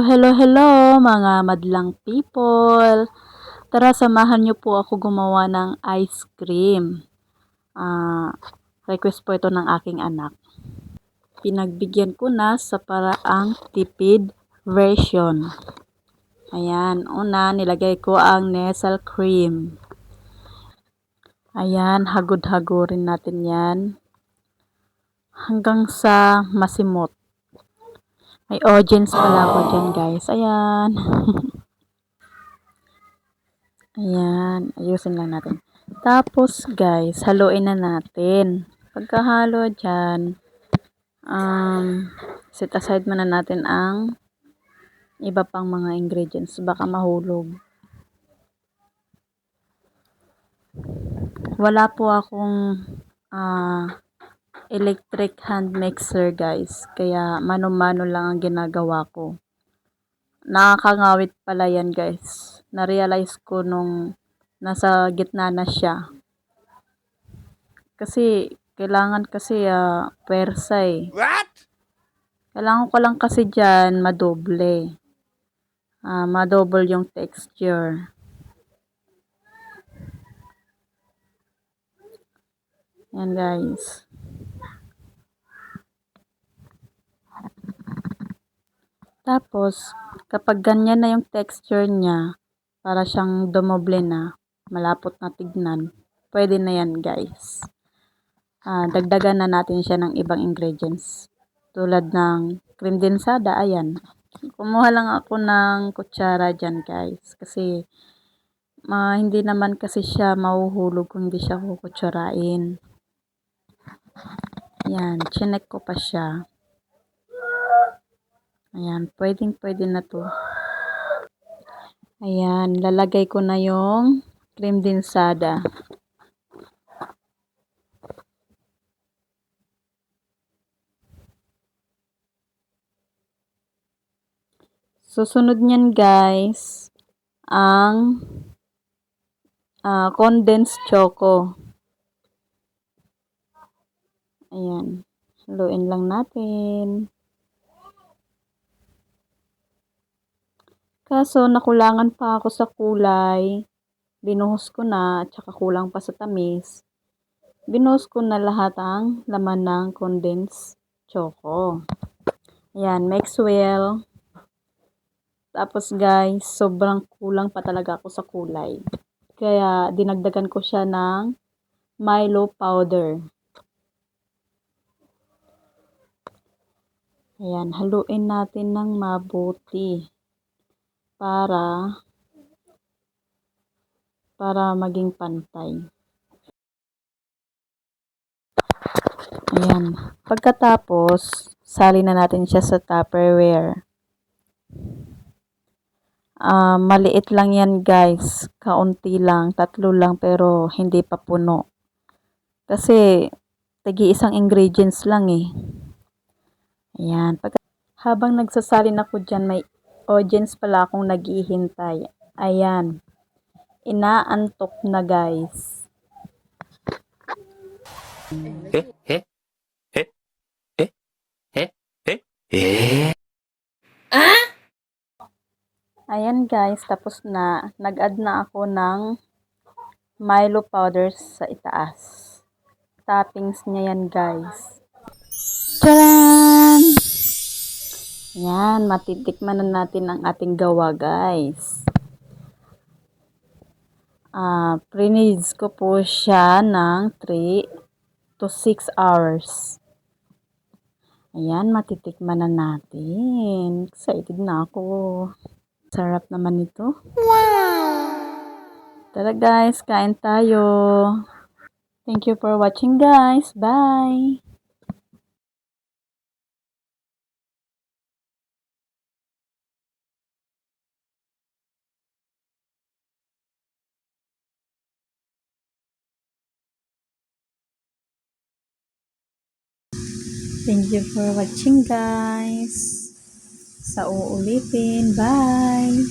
Hello mga madlang people. Tara, samahan niyo po ako gumawa ng ice cream. Request po ito ng aking anak. Pinagbigyan ko na sa paraang tipid version. Ayan, una nilagay ko ang Nestle cream. Ayan, hagod-hagorin natin yan hanggang sa masimot. May audience pala ako dyan, guys. Ayan. Ayan, ayusin lang natin. Tapos, guys, haluin na natin. Pagkahalo dyan, set aside muna natin ang iba pang mga ingredients. Baka mahulog. Wala po akong electric hand mixer, guys. Kaya mano-mano lang ang ginagawa ko. Nakakangawit pala yan, guys. Na-realize ko nung nasa gitna na siya. Kasi kailangan kasi pwersa eh. What? Kailangan ko lang kasi diyan madoble. Madouble yung texture. Yan, guys. Tapos kapag ganyan na yung texture niya, para siyang dumoble na, malapot na tignan, pwede na yan, guys. Dagdagan na natin siya ng ibang ingredients. Tulad ng cream densada, ayan. Kumuha lang ako ng kutsara dyan, guys. Kasi hindi naman kasi siya mahuhulog kung hindi siya kukutsarain. Ayan, chinek ko pa siya. Ayan, pwede na to. Ayan, lalagay ko na yung cream densada. Susunod niyan, guys, ang condensed choco. Ayan, haluin lang natin. Kaso nakulangan pa ako sa kulay. Binuhos ko na at saka kulang pa sa tamis. Binuhos ko na lahat ang laman ng condensed choco. Ayan, mix well. Tapos, guys, sobrang kulang pa talaga ako sa kulay. Kaya dinagdagan ko siya ng Milo powder. Ayan, haluin natin ng mabuti para maging pantay. Ayan. Pagkatapos, salin na natin siya sa Tupperware. Maliit lang yan, guys. Kaunti lang, 3 lang, pero hindi pa puno. Kasi tigi-isang ingredients lang eh. Ayan. Habang nagsasalin ako dyan, may audience pala akong naghihintay. Ayan. Inaantok na, guys. Ayan, guys, tapos na. Nag-add na ako ng Milo powders sa itaas. Toppings niya yan, guys. Tcharan! Yan, matitikman na natin ang ating gawa, guys. Pre-needs ko po siya ng 3 to 6 hours. Ayan, matitikman na natin. Excited na ako. Sarap naman ito. Wow! Tara, guys, kain tayo. Thank you for watching, guys. Bye! Thank you for watching, guys. Sa uulitin. Bye!